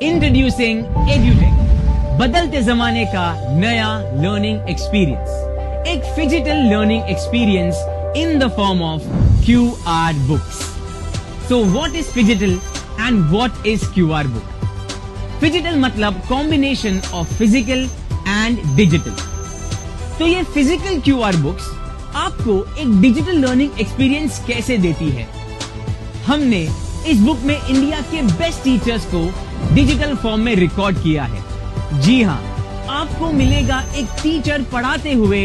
Introducing एड्यूटेक, बदलते जमाने का नया लर्निंग एक्सपीरियंस, एक physical learning experience in the form of QR books. So what is Phygital and what is QR book? Phygital मतलब combination of physical and digital. तो ये physical QR books आपको एक digital learning experience कैसे देती है? हमने इस बुक में इंडिया के बेस्ट टीचर्स को डिजिटल फॉर्म में रिकॉर्ड किया है। जी हाँ, आपको मिलेगा एक टीचर पढ़ाते हुए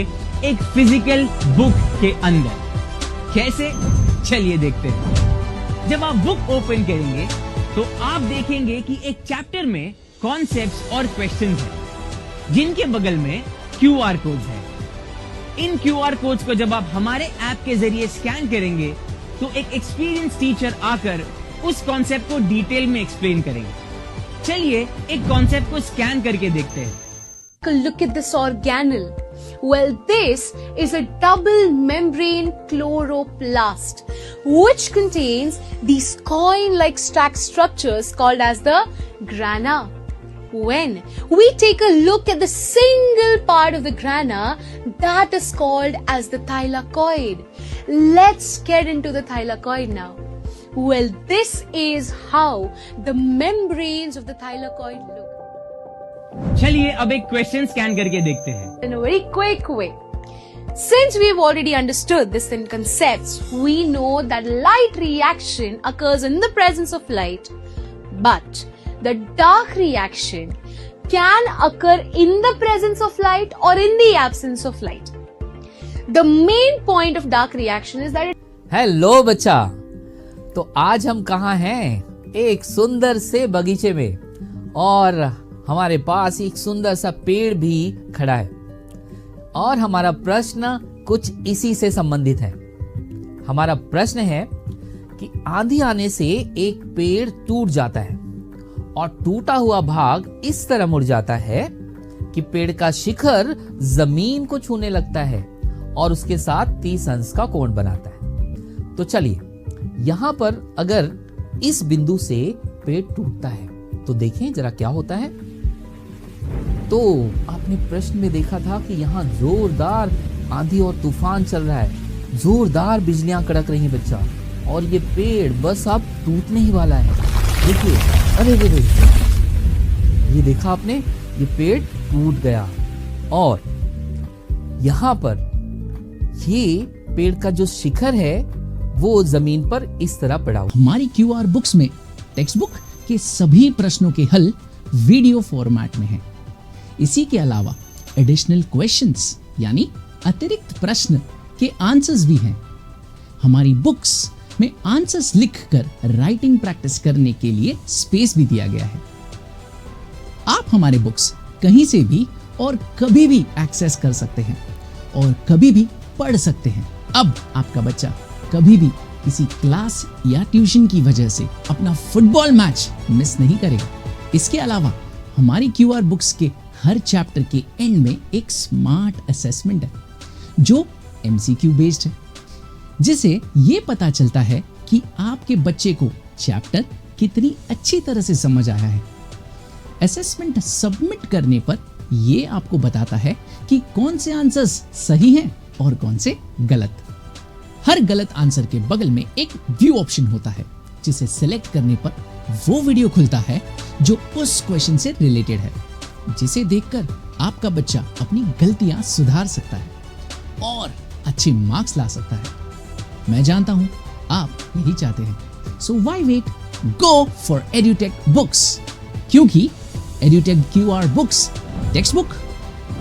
एक फिजिकल बुक के अंदर। कैसे? चलिए देखते हैं। जब आप बुक ओपन करेंगे तो आप देखेंगे कि एक चैप्टर में कॉन्सेप्ट्स और क्वेश्चंस हैं, जिनके बगल में QR कोड्स हैं। इन QR कोड्स को जब आप हमारे ऐप के जरिए स्कैन करेंगे तो एक एक्सपीरियंस टीचर आकर उस कॉन्सेप्ट को डिटेल में एक्सप्लेन करेंगे। चलिए एक कॉन्सेप्ट को स्कैन करके देखते हैं। Look at this organelle. Well, this is a double membrane chloroplast, which contains these coin-like stack structures called as the grana. When we take a look at the single part of the grana, that is called as the thylakoid. Let's get into the thylakoid now. Well, this is how the membranes of the thylakoid look. चलिए अब एक question scan करके देखते हैं। In a very quick way. Since we have already understood this in concepts, we know that light reaction occurs in the presence of light, but the dark reaction can occur in the presence of light or in the absence of light. The main point of dark reaction is that hello बच्चा, तो आज हम कहाँ हैं? एक सुंदर से बगीचे में, और हमारे पास एक सुंदर सा पेड़ भी खड़ा है। और हमारा प्रश्न कुछ इसी से संबंधित है। हमारा प्रश्न है कि आंधी आने से एक पेड़ टूट जाता है और टूटा हुआ भाग इस तरह मुड़ जाता है कि पेड़ का शिखर जमीन को छूने लगता है और उसके साथ 30 अंश का कोण बनाता है। तो चलिए, यहाँ पर अगर इस बिंदु से पेड़ टूटता है तो देखें जरा क्या होता है। तो आपने प्रश्न में देखा था कि यहाँ जोरदार आंधी और तूफान चल रहा है, जोरदार बिजलियां कड़क रही हैं बच्चा, और ये पेड़ बस अब टूटने ही वाला है। देखिए, अरे रे रे, ये देखा आपने, ये पेड़ टूट गया और यहाँ पर ये पेड़ का जो शिखर है वो जमीन पर इस तरह पड़ा हुआ। हमारी QR बुक्स में टेक्स्ट बुक के सभी प्रश्नों के हल वीडियो फॉर्मेट में हैं। इसी के अलावा एडिशनल क्वेश्चंस यानी अतिरिक्त प्रश्न के आंसर्स भी हैं। हमारी बुक्स में आंसर्स लिखकर राइटिंग प्रैक्टिस करने के लिए स्पेस भी दिया गया है। आप हमारे बुक्स कहीं से भी और कभी भी एक्सेस कर सकते हैं और कभी भी पढ़ सकते हैं। अब आपका बच्चा कभी भी किसी क्लास या ट्यूशन की वजह से अपना फुटबॉल मैच मिस नहीं करेगा। इसके अलावा हमारी QR बुक्स के हर चैप्टर के एंड में एक स्मार्ट असेसमेंट है जो MCQ बेस्ड है, जिसे ये पता चलता है कि आपके बच्चे को चैप्टर कितनी अच्छी तरह से समझ आया है। असेसमेंट सबमिट करने पर ये आपको बताता है कि कौन से आंसर्स सही हैं और कौन से गलत। हर गलत आंसर के बगल में एक व्यू ऑप्शन होता है, जिसे सिलेक्ट करने पर वो वीडियो खुलता है जो उस क्वेश्चन से रिलेटेड है, जिसे देखकर आपका बच्चा अपनी गलतियां सुधार सकता है और अच्छे मार्क्स ला सकता है। मैं जानता हूं आप यही चाहते हैं। So why wait, go for Edutech books, क्योंकि Edutech QR books text book,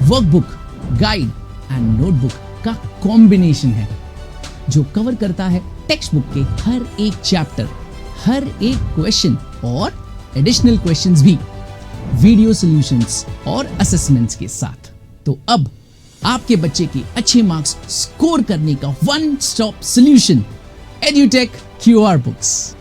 workbook, guide and notebook का कॉम्बिनेशन है जो कवर करता है टेक्स्ट बुक के हर एक चैप्टर, हर एक क्वेश्चन और एडिशनल क्वेश्चंस भी वीडियो सॉल्यूशंस और असेसमेंट्स के साथ। तो अब आपके बच्चे के अच्छे मार्क्स स्कोर करने का one stop solution, Edutech QR books.